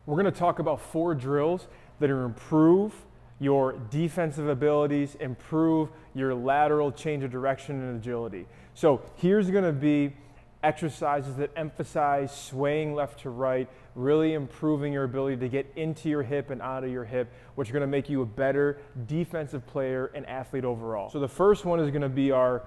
We're going to talk about 4 drills that are improve your defensive abilities, improve your lateral change of direction and agility. So here's going to be exercises that emphasize swaying left to right, really improving your ability to get into your hip and out of your hip, which are going to make you a better defensive player and athlete overall. So the first one is going to be our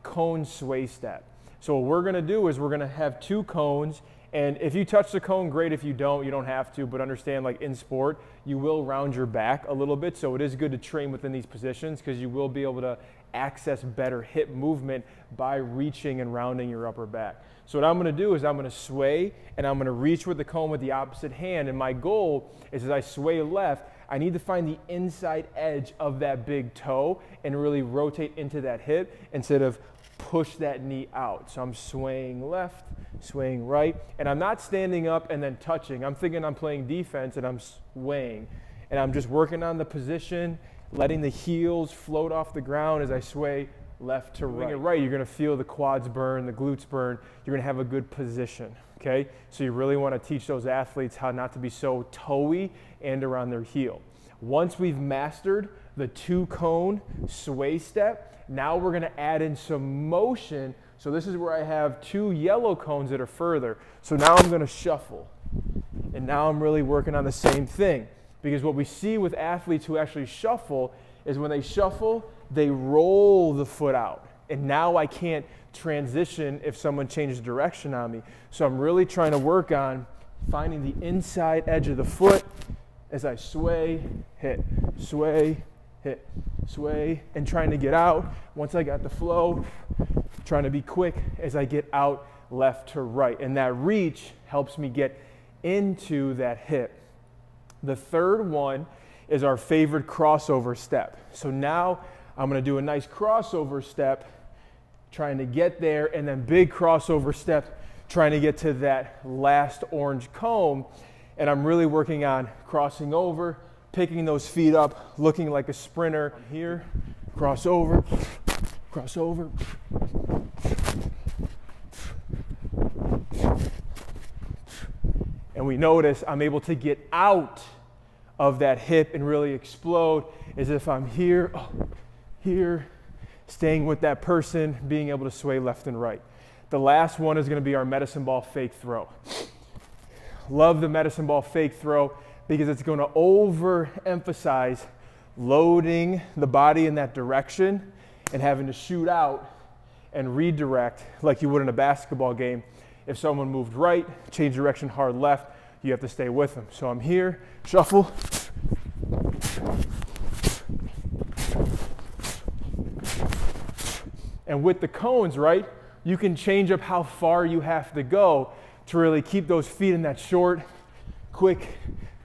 cone sway step. So what we're going to do is we're going to have 2 cones. And if you touch the cone, great. If you don't have to. But understand, like in sport, you will round your back a little bit. So it is good to train within these positions because you will be able to access better hip movement by reaching and rounding your upper back. So what I'm going to do is I'm going to sway and I'm going to reach with the cone with the opposite hand. And my goal is as I sway left, I need to find the inside edge of that big toe and really rotate into that hip instead of push that knee out. So I'm swaying left, swaying right, and I'm not standing up and then touching. I'm thinking I'm playing defense and I'm swaying. And I'm just working on the position, letting the heels float off the ground as I sway left to right. Right, you're gonna feel the quads burn, the glutes burn. You're gonna have a good position, okay? So you really wanna teach those athletes how not to be so toe-y and around their heel. Once we've mastered the 2 cone sway step, now we're gonna add in some motion. So this is where I have 2 yellow cones that are further. So now I'm gonna shuffle. And now I'm really working on the same thing. Because what we see with athletes who actually shuffle is when they shuffle, they roll the foot out. And now I can't transition if someone changes direction on me. So I'm really trying to work on finding the inside edge of the foot as I sway, hit, sway, hit, sway, and trying to get out. Once I got the flow, trying to be quick as I get out left to right. And that reach helps me get into that hip. The third one is our favorite crossover step. So now I'm going to do a nice crossover step, trying to get there, and then big crossover step, trying to get to that last orange cone. And I'm really working on crossing over, picking those feet up, looking like a sprinter. Here, cross over, cross over. And we notice I'm able to get out of that hip and really explode as if I'm here, here, staying with that person, being able to sway left and right. The last one is going to be our medicine ball fake throw. Love the medicine ball fake throw because it's going to overemphasize loading the body in that direction and having to shoot out and redirect like you would in a basketball game. If someone moved right, change direction hard left, you have to stay with them. So I'm here, shuffle. And with the cones, right, you can change up how far you have to go to really keep those feet in that short, quick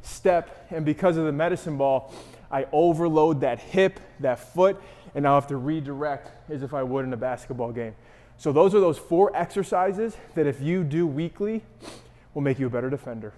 step. And because of the medicine ball, I overload that hip, that foot, and now I have to redirect as if I would in a basketball game. So those are those 4 exercises that if you do weekly will make you a better defender.